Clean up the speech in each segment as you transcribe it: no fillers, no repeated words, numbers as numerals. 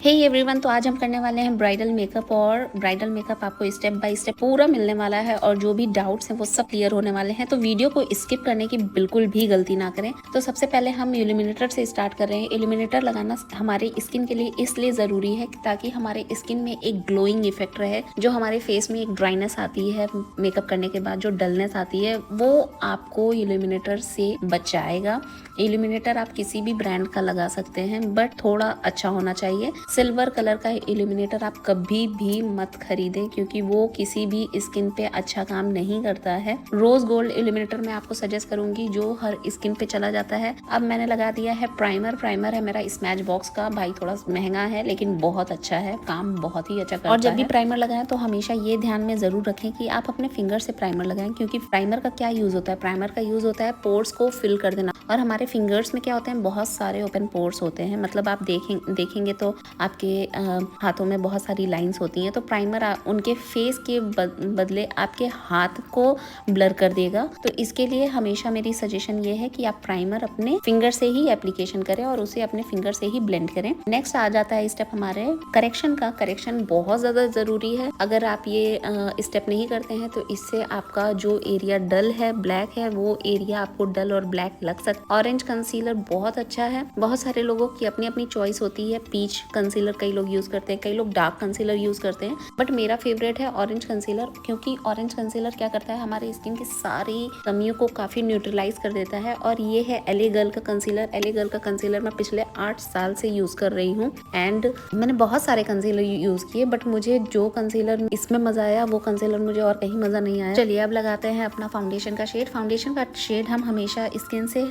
Hey everyone, तो आज हम करने वाले हैं ब्राइडल मेकअप। और ब्राइडल मेकअप आपको स्टेप बाय स्टेप पूरा मिलने वाला है और जो भी डाउट्स हैं वो सब क्लियर होने वाले हैं। तो वीडियो को स्किप करने की बिल्कुल भी गलती ना करें। तो सबसे पहले हम इल्यूमिनेटर से स्टार्ट कर रहे हैं। इल्यूमिनेटर लगाना हमारे स्किन के लिए इसलिए ज़रूरी है ताकि हमारे स्किन में एक ग्लोइंग इफेक्ट रहे। जो हमारे फेस में एक ड्राइनेस आती है मेकअप करने के बाद, जो डलनेस आती है, वो आपको इल्यूमिनेटर से बचाएगा। इल्यूमिनेटर आप किसी भी ब्रांड का लगा सकते हैं, बट थोड़ा अच्छा होना चाहिए। सिल्वर कलर का इल्यूमिनेटर आप कभी भी मत खरीदें क्योंकि वो किसी भी स्किन पे अच्छा काम नहीं करता है। रोज गोल्ड इल्यूमिनेटर मैं आपको सजेस्ट करूंगी जो हर स्किन पे चला जाता है। अब मैंने लगा दिया है प्राइमर है मेरा स्मैच बॉक्स का। भाई थोड़ा महंगा है लेकिन बहुत अच्छा है, काम बहुत ही अच्छा करता है। और जब भी प्राइमर लगाएं तो हमेशा ये ध्यान में जरूर रखें कि आप अपने फिंगर से प्राइमर लगाएं, क्योंकि प्राइमर का क्या यूज होता है? प्राइमर का यूज होता है पोर्स को फिल कर देना। और हमारे फिंगर्स में क्या होते हैं, बहुत सारे ओपन पोर्स होते हैं। मतलब आप देखेंगे तो आपके हाथों में बहुत सारी लाइंस होती हैं। तो प्राइमर उनके फेस के बदले आपके हाथ को ब्लर कर देगा। तो इसके लिए हमेशा मेरी सजेशन ये है कि आप प्राइमर अपने फिंगर से ही एप्लीकेशन करें और उसे अपने फिंगर से ही ब्लेंड करें। नेक्स्ट आ जाता है स्टेप हमारे करेक्शन का। करेक्शन बहुत ज्यादा जरूरी है। अगर आप ये स्टेप नहीं करते हैं तो इससे आपका जो एरिया डल है, ब्लैक है, वो एरिया आपको डल और ब्लैक लग सकता है। ऑरेंज कंसीलर बहुत अच्छा है। बहुत सारे लोगों की अपनी अपनी चॉइस होती है। पीच कंसीलर कई लोग यूज करते हैं, कई लोग डार्क कंसीलर यूज करते हैं, बट मेरा फेवरेट है ऑरेंज कंसीलर। क्योंकि ऑरेंज कंसीलर क्या करता है, हमारे स्किन की सारी कमियों को काफी न्यूट्रलाइज कर देता है। और ये है एले गर्ल का कंसीलर। एले गर्ल का कंसीलर मैं पिछले 8 साल से यूज कर रही हूँ एंड मैंने बहुत सारे कंसीलर यूज किए, बट मुझे जो कंसीलर इसमें मजा आया वो कंसीलर मुझे और कहीं मजा नहीं आया। चलिए अब लगाते हैं अपना फाउंडेशन का शेड। फाउंडेशन का शेड हम हमेशा स्किन से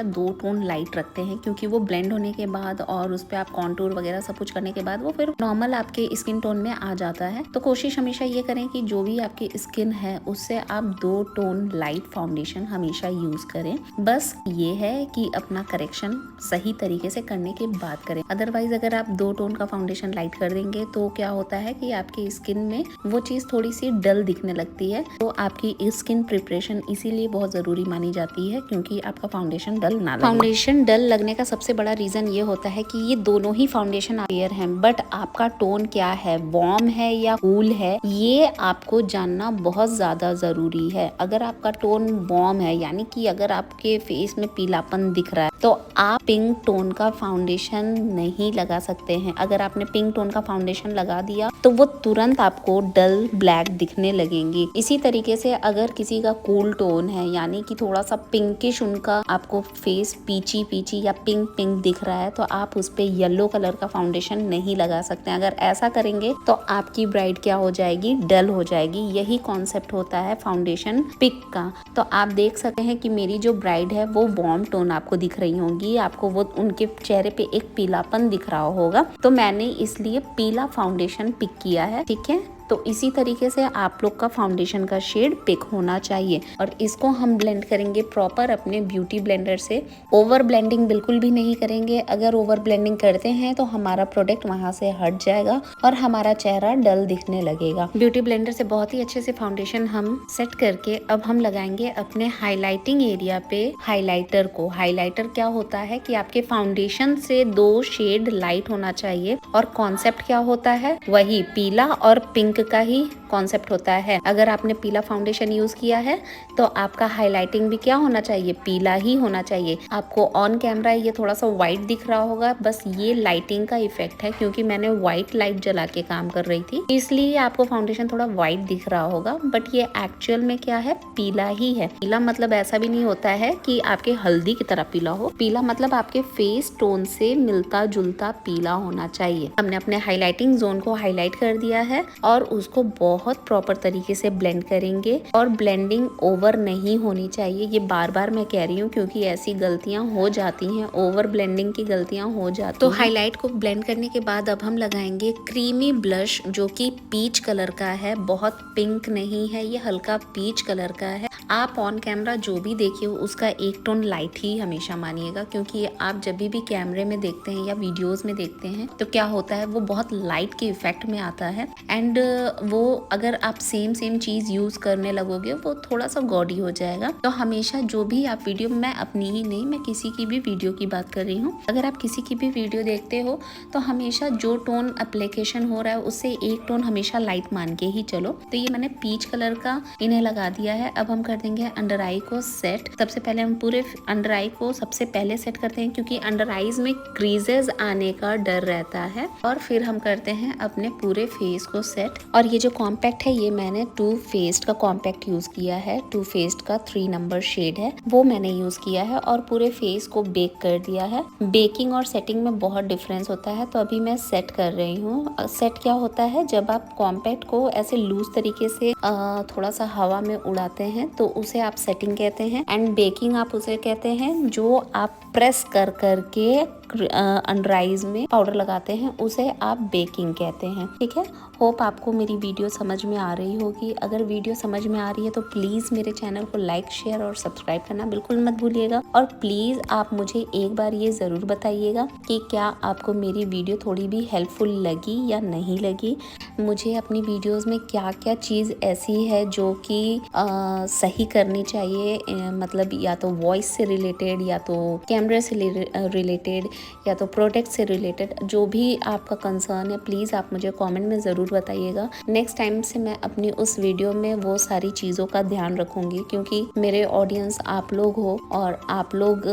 2 टोन लाइट रखते हैं, क्योंकि वो ब्लेंड होने के बाद और उस पर आप कॉन्टूर वगैरह सब कुछ करने के बाद वो फिर नॉर्मल आपके स्किन टोन में आ जाता है। तो कोशिश हमेशा ये करें कि जो भी आपकी स्किन है उससे आप 2 टोन लाइट फाउंडेशन हमेशा यूज करें। बस ये है कि अपना करेक्शन सही तरीके से करने के बाद करें। अदरवाइज अगर आप 2 टोन का फाउंडेशन लाइट कर देंगे तो क्या होता है कि आपकी स्किन में वो चीज थोड़ी सी डल दिखने लगती है। तो आपकी स्किन प्रिपरेशन इसीलिए बहुत जरूरी मानी जाती है, क्योंकि आपका फाउंडेशन डल ना लगे। फाउंडेशन डल लगने का सबसे बड़ा रीजन ये होता है कि ये दोनों ही फाउंडेशन क्लियर हैं, बट आपका टोन क्या है, वार्म है या कूल है, ये आपको जानना बहुत ज्यादा जरूरी है। अगर आपका टोन वार्म है, यानी कि अगर आपके फेस में पीलापन दिख रहा है, तो आप पिंक टोन का फाउंडेशन नहीं लगा सकते हैं। अगर आपने पिंक टोन का फाउंडेशन लगा दिया तो वो तुरंत आपको डल ब्लैक दिखने लगेंगी। इसी तरीके से अगर किसी का कूल टोन है, यानी कि थोड़ा सा पिंकिश उनका आपको फेस पीची या पिंक दिख रहा है, तो आप उस पे येलो कलर का फाउंडेशन नहीं लगा सकते। अगर ऐसा करेंगे तो आपकी ब्राइड क्या हो जाएगी, डल हो जाएगी। यही कॉन्सेप्ट होता है फाउंडेशन पिक का। तो आप देख सकते हैं कि मेरी जो ब्राइड है वो वार्म टोन आपको दिख रही होंगी, आपको वो उनके चेहरे पे एक पीलापन दिख रहा होगा, तो मैंने इसलिए पीला फाउंडेशन पिक किया है। ठीक है, तो इसी तरीके से आप लोग का फाउंडेशन का शेड पिक होना चाहिए। और इसको हम ब्लेंड करेंगे प्रॉपर अपने ब्यूटी ब्लेंडर से। ओवर ब्लेंडिंग बिल्कुल भी नहीं करेंगे। अगर ओवर ब्लेंडिंग करते हैं तो हमारा प्रोडक्ट वहां से हट जाएगा और हमारा चेहरा डल दिखने लगेगा। ब्यूटी ब्लेंडर से बहुत ही अच्छे से फाउंडेशन हम सेट करके अब हम लगाएंगे अपने हाईलाइटिंग एरिया पे हाईलाइटर को। हाईलाइटर क्या होता है कि आपके फाउंडेशन से 2 शेड लाइट होना चाहिए, और कॉन्सेप्ट क्या होता है, वही पीला और पिंक का ही कॉन्सेप्ट होता है। अगर आपने पीला फाउंडेशन यूज किया है तो आपका हाईलाइटिंग भी क्या होना चाहिए, पीला ही होना चाहिए। आपको ऑन कैमरा ये थोड़ा सा व्हाइट दिख रहा होगा, बस ये लाइटिंग का इफेक्ट है, क्योंकि मैंने व्हाइट लाइट जला के काम कर रही थी, इसलिए आपको फाउंडेशन थोड़ा व्हाइट दिख रहा होगा, बट ये एक्चुअल में क्या है, पीला ही है। पीला मतलब ऐसा भी नहीं होता है कि आपके हल्दी की तरह पीला हो। पीला मतलब आपके फेस टोन से मिलता जुलता पीला होना चाहिए। हमने अपने हाईलाइटिंग जोन को हाईलाइट कर दिया है और उसको बहुत प्रॉपर तरीके से ब्लेंड करेंगे। और ब्लेंडिंग ओवर नहीं होनी चाहिए, ये बार बार मैं कह रही हूँ, क्योंकि ऐसी गलतियां हो जाती हैं, ओवर ब्लेंडिंग की गलतियां हो जाती हैं। तो हाईलाइट को ब्लेंड करने के बाद अब हम लगाएंगे क्रीमी ब्लश, जो कि पीच कलर का है, बहुत पिंक नहीं है, ये हल्का पीच कलर का है। आप ऑन कैमरा जो भी देखिए उसका 1 टोन लाइट ही हमेशा मानिएगा, क्योंकि आप जब भी कैमरे में देखते हैं या वीडियोस में देखते हैं तो क्या होता है, वो बहुत लाइट के इफेक्ट में आता है। एंड वो अगर आप सेम चीज़ यूज़ करने लगोगे वो थोड़ा सा गॉडी हो जाएगा। तो हमेशा जो भी आप वीडियो, मैं अपनी ही नहीं, मैं किसी की भी वीडियो की बात कर रही हूँ, अगर आप किसी की भी वीडियो देखते हो तो हमेशा जो टोन एप्लीकेशन हो रहा है उससे एक टोन हमेशा लाइट मान के ही चलो। तो ये मैंने पीच कलर का इन्हें लगा दिया है। अब हम कर देंगे अंडर आई को सेट। सबसे पहले हम पूरे अंडर आई को सबसे पहले सेट करते हैं, क्योंकि अंडर आईज में क्रीजेस आने का डर रहता है। और फिर हम करते हैं अपने पूरे फेस को सेट। और ये जो कॉम्पैक्ट है ये मैंने टू फेस्ड का कॉम्पैक्ट यूज किया है। टू फेस्ड का 3 नंबर शेड है वो मैंने यूज किया है और पूरे फेस को बेक कर दिया है। बेकिंग और सेटिंग में बहुत डिफरेंस होता है, तो अभी मैं सेट कर रही हूँ। सेट क्या होता है, जब आप कॉम्पैक्ट को ऐसे लूज तरीके से थोड़ा सा हवा में उड़ाते हैं तो उसे आप सेटिंग कहते हैं, एंड बेकिंग आप उसे कहते हैं जो आप प्रेस कर करके अंडर आईज में पाउडर लगाते हैं, उसे आप बेकिंग कहते हैं। ठीक है, होप आपको मेरी वीडियो समझ में आ रही होगी। अगर वीडियो समझ में आ रही है तो प्लीज़ मेरे चैनल को लाइक, शेयर और सब्सक्राइब करना बिल्कुल मत भूलिएगा। और प्लीज़ आप मुझे एक बार ये ज़रूर बताइएगा कि क्या आपको मेरी वीडियो थोड़ी भी हेल्पफुल लगी या नहीं लगी। मुझे अपनी वीडियोस में क्या क्या चीज़ ऐसी है जो कि सही करनी चाहिए, मतलब या तो वॉइस से रिलेटेड, या तो कैमरे से रिलेटेड, या तो प्रोडक्ट से रिलेटेड, जो भी आपका कंसर्न है प्लीज़ आप मुझे कमेंट में ज़रूर बताइएगा। नेक्स्ट टाइम से मैं अपनी उस वीडियो में वो सारी चीज़ों का ध्यान रखूँगी, क्योंकि मेरे ऑडियंस आप लोग हो और आप लोग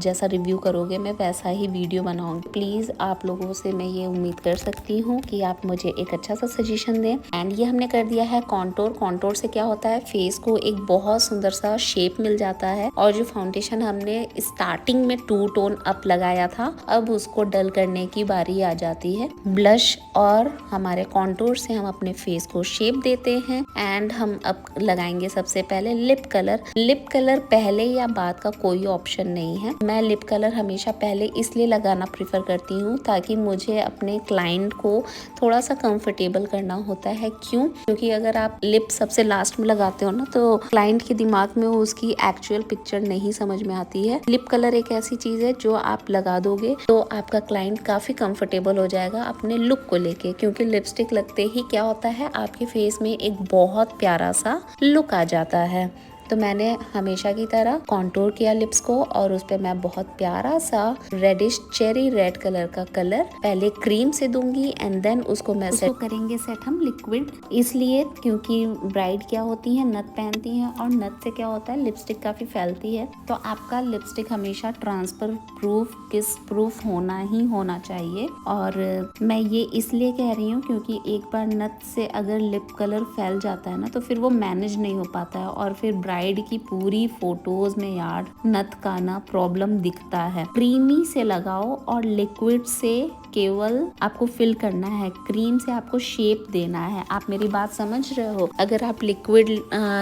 जैसा रिव्यू करोगे मैं वैसा ही वीडियो बनाऊँगी। प्लीज़ आप लोगों से मैं ये उम्मीद कर सकती हूँ कि आप मुझे एक अच्छा सा सजेशन दें। एंड ये हमने कर दिया है कॉन्टोर। कॉन्टोर से क्या होता है, फेस को एक बहुत सुंदर सा शेप मिल जाता है। और जो फाउंडेशन हमने स्टार्टिंग में 2 टोन अप लगाया था, अब उसको डल करने की बारी आ जाती है। ब्लश और हमारे कॉन्टोर से हम अपने फेस को शेप देते हैं। एंड हम अब लगाएंगे सबसे पहले लिप कलर। लिप कलर पहले या बाद का कोई ऑप्शन नहीं है। मैं लिप कलर हमेशा पहले इसलिए लगाना प्रेफर करती हूँ ताकि मुझे अपने क्लाइंट को थोड़ा सा कंफर्टेबल करना होता है। क्यों? क्योंकि अगर आप लिप सबसे लास्ट में लगाते हो ना तो क्लाइंट के दिमाग में उसकी एक्चुअल पिक्चर नहीं समझ में आती है। लिप कलर एक ऐसी चीज है जो आप लगा दोगे तो आपका क्लाइंट काफी कंफर्टेबल हो जाएगा अपने लुक को लेके, क्योंकि लिपस्टिक लगते ही क्या होता है, आपके फेस में एक बहुत प्यारा सा लुक आ जाता है। तो मैंने हमेशा की तरह कॉन्टूर किया लिप्स को और उस पे मैं बहुत प्यारा सा रेडिश चेरी रेड कलर का कलर पहले क्रीम से दूंगी एंड देन उसको मैं सेट करेंगे सेट हम लिक्विड, इसलिए क्योंकि ब्राइड क्या होती है, नथ पहनती है और नथ से क्या होता है, लिपस्टिक काफी फैलती है। तो आपका लिपस्टिक हमेशा ट्रांसफर प्रूफ, किस प्रूफ होना ही होना चाहिए। और मैं ये इसलिए कह रही हूँ क्योंकि एक बार नथ से अगर लिप कलर फैल जाता है ना तो फिर वो मैनेज नहीं हो पाता है और फिर ब्राइड की पूरी फोटोज में यार नथ का ना प्रॉब्लम दिखता है। क्रीमी से लगाओ और लिक्विड से केवल आपको फिल करना है, क्रीम से आपको शेप देना है। आप मेरी बात समझ रहे हो? अगर आप लिक्विड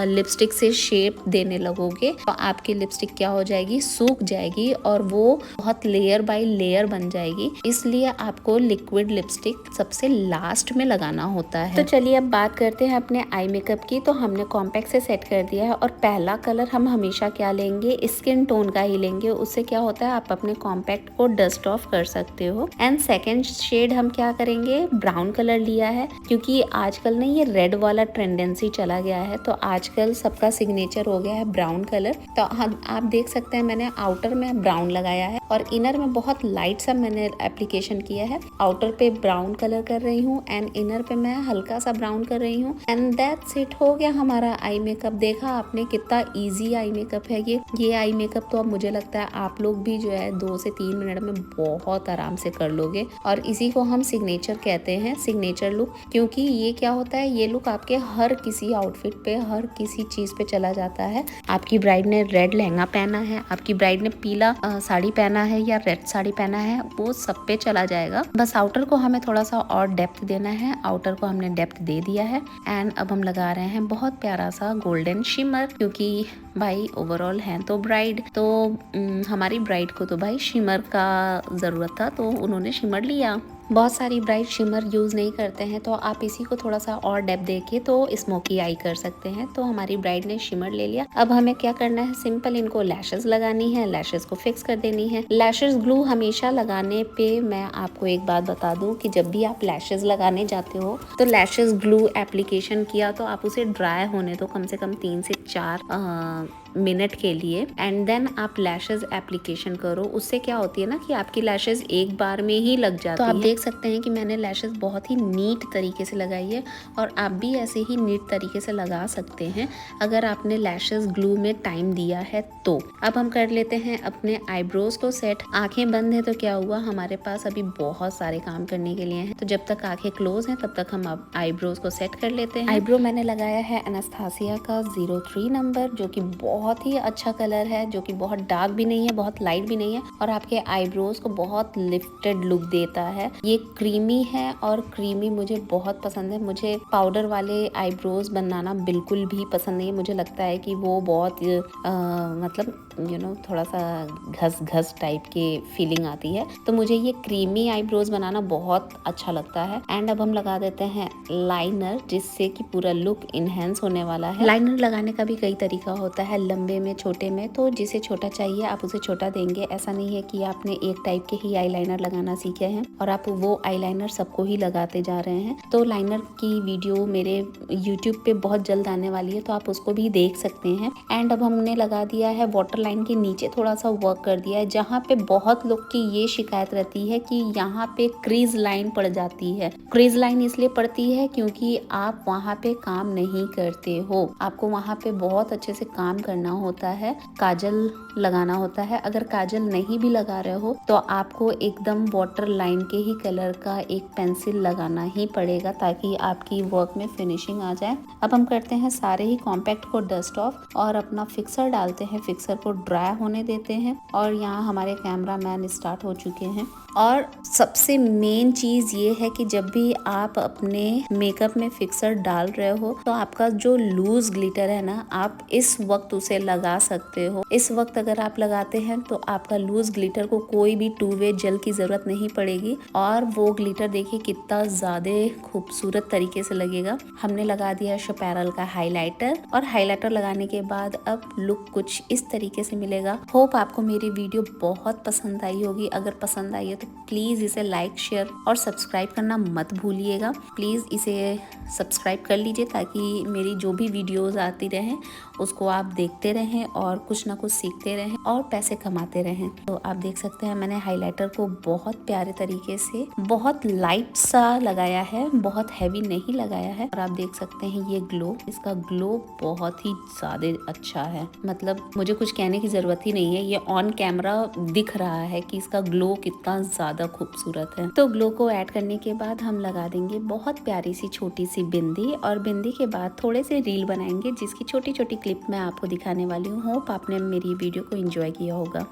लिपस्टिक से शेप देने लगोगे तो आपकी लिपस्टिक क्या हो जाएगी, सूख जाएगी और वो बहुत लेयर बाय लेयर बन जाएगी। इसलिए आपको लिक्विड लिपस्टिक सबसे लास्ट में लगाना होता है। तो चलिए अब बात करते हैं अपने आई मेकअप की। तो हमने कॉम्पैक्ट से सेट कर दिया है और पहला कलर हम हमेशा क्या लेंगे, स्किन टोन का ही लेंगे। उससे क्या होता है, आप अपने कॉम्पैक्ट को डस्ट ऑफ कर सकते हो। एंड सेकेंड शेड हम क्या करेंगे, ब्राउन कलर लिया है क्योंकि आजकल ना ये रेड वाला ट्रेंडेंसी चला गया है, तो आजकल सबका सिग्नेचर हो गया है ब्राउन कलर। तो आप देख सकते हैं मैंने आउटर में ब्राउन लगाया है और इनर में बहुत लाइट सा मैंने एप्लीकेशन किया है। आउटर पे ब्राउन कलर कर रही हूँ एंड इनर पे मैं हल्का सा ब्राउन कर रही हूँ एंड दैट्स इट, हो गया हमारा आई मेकअप। देखा आपने कितना इजी आई मेकअप है ये आई मेकअप तो अब मुझे लगता है आप लोग भी जो है 2 से 3 मिनट में बहुत आराम से कर लोगे। और इसी को हम सिग्नेचर कहते हैं, सिग्नेचर लुक, क्योंकि ये क्या होता है, ये लुक आपके हर किसी आउटफिट पे, हर किसी चीज पे चला जाता है। आपकी ब्राइड ने रेड लहंगा पहना है, आपकी ब्राइड ने पीला साड़ी पहना है या रेड साड़ी पहना है, वो सब पे चला जाएगा। बस आउटर को हमें थोड़ा सा और डेप्थ देना है। आउटर को हमने डेप्थ दे दिया है एंड अब हम लगा रहे हैं बहुत प्यारा सा गोल्डन शिमर, क्योंकि भाई ओवरऑल है तो ब्राइड, तो हमारी ब्राइड को तो भाई शिमर का जरूरत था तो उन्होंने शिमर लिया। बहुत सारी ब्राइट शिमर यूज़ नहीं करते हैं, तो आप इसी को थोड़ा सा और डेप्थ देके तो स्मोकी आई कर सकते हैं। तो हमारी ब्राइड ने शिमर ले लिया। अब हमें क्या करना है, सिंपल इनको लैशेस लगानी है, लैशेस को फिक्स कर देनी है। लैशेस ग्लू हमेशा लगाने पे मैं आपको एक बात बता दूं कि जब भी आप लैशेस लगाने जाते हो तो लैशेस ग्लू एप्लीकेशन किया तो आप उसे ड्राई होने दो कम से कम 3 से 4 मिनट के लिए, एंड देन आप लैशेज एप्लीकेशन करो। उससे क्या होती है ना कि आपकी लैशेज एक बार में ही लग जाती है। तो आप देख सकते हैं कि मैंने लैशेज बहुत ही नीट तरीके से लगाई है और आप भी ऐसे ही नीट तरीके से लगा सकते हैं अगर आपने लैशेज ग्लू में टाइम दिया है तो। अब हम कर लेते हैं अपने आईब्रोज को सेट। आंखें बंद है तो क्या हुआ, हमारे पास अभी बहुत सारे काम करने के लिए हैं, तो जब तक आंखें क्लोज हैं तब तक हम अब आईब्रोज को सेट कर लेते हैं। आईब्रो मैंने लगाया है एनास्तासिया का 03 नंबर, जो कि बहुत ही अच्छा कलर है, जो कि बहुत डार्क भी नहीं है, बहुत लाइट भी नहीं है और आपके आईब्रोज को बहुत लिफ्टेड लुक देता है। ये क्रीमी है और क्रीमी मुझे बहुत पसंद है। मुझे पाउडर वाले आईब्रोज बनाना बिल्कुल भी पसंद नहीं है। मुझे लगता है कि वो बहुत मतलब थोड़ा सा घस घस टाइप के फीलिंग आती है, तो मुझे ये क्रीमी आईब्रोज बनाना बहुत अच्छा लगता है। एंड अब हम लगा देते हैं लाइनर, जिससे कि पूरा लुक इनहेंस होने वाला है। लाइनर लगाने का भी कई तरीका होता है, लंबे में, छोटे में, तो जिसे छोटा चाहिए आप उसे छोटा देंगे। ऐसा नहीं है कि आपने एक टाइप के ही आईलाइनर लगाना सीखे हैं और आप वो आईलाइनर सबको ही लगाते जा रहे हैं। तो लाइनर की वीडियो मेरे यूट्यूब पे बहुत जल्द आने वाली है, तो आप उसको भी देख सकते हैं। एंड अब हमने लगा दिया है वाटर लाइन के नीचे थोड़ा सा वर्क कर दिया है, जहाँ पे बहुत लोग की ये शिकायत रहती है कि यहाँ पे क्रीज लाइन पड़ जाती है। क्रीज लाइन इसलिए पड़ती है क्योंकि आप वहाँ पे काम नहीं करते हो, आपको वहाँ पे बहुत अच्छे से काम करना होता है, काजल लगाना होता है। अगर काजल नहीं भी लगा रहे हो तो आपको एकदम वाटर लाइन के ही कलर का एक पेंसिल लगाना ही पड़ेगा ताकि आपकी वर्क में फिनिशिंग आ जाए। अब हम करते हैं सारे ही कॉम्पैक्ट को डस्ट ऑफ और अपना फिक्सर डालते हैं, फिक्सर को ड्राई होने देते हैं और यहाँ हमारे कैमरा मैन स्टार्ट हो चुके हैं। और सबसे मेन चीज़ ये है कि जब भी आप अपने मेकअप में फिक्सर डाल रहे हो तो आपका जो लूज ग्लिटर है ना, आप इस वक्त उसे लगा सकते हो। इस वक्त अगर आप लगाते हैं तो आपका लूज ग्लिटर को कोई भी 2 वे जेल की जरूरत नहीं पड़ेगी और वो ग्लिटर देखिए कितना ज्यादा खूबसूरत तरीके से लगेगा। हमने लगा दिया शपैरल का हाइलाइटर और हाइलाइटर लगाने के बाद अब लुक कुछ इस तरीके से मिलेगा। होप आपको मेरी वीडियो बहुत पसंद आई होगी। अगर पसंद आई है तो प्लीज इसे लाइक, शेयर और सब्सक्राइब करना मत भूलिएगा। प्लीज इसे सब्सक्राइब कर लीजिए ताकि मेरी जो भी वीडियोस आती रहें उसको आप देखते रहें और कुछ ना कुछ सीखते रहें और पैसे कमाते रहें। तो आप देख सकते हैं मैंने हाइलाइटर को बहुत प्यारे तरीके से बहुत लाइट सा लगाया है, बहुत हैवी नहीं लगाया है। और आप देख सकते हैं ये ग्लो, इसका ग्लो बहुत ही ज्यादा अच्छा है। मतलब मुझे कुछ कहने की जरूरत ही नहीं है, ये ऑन कैमरा दिख रहा है कि इसका ग्लो कितना ज्यादा खूबसूरत है। तो ग्लो को ऐड करने के बाद हम लगा देंगे बहुत प्यारी सी छोटी सी बिंदी और बिंदी के बाद थोड़े से रील बनाएंगे जिसकी छोटी छोटी क्लिप मैं आपको दिखाने वाली हूँ। होप आपने मेरी वीडियो को एंजॉय किया होगा।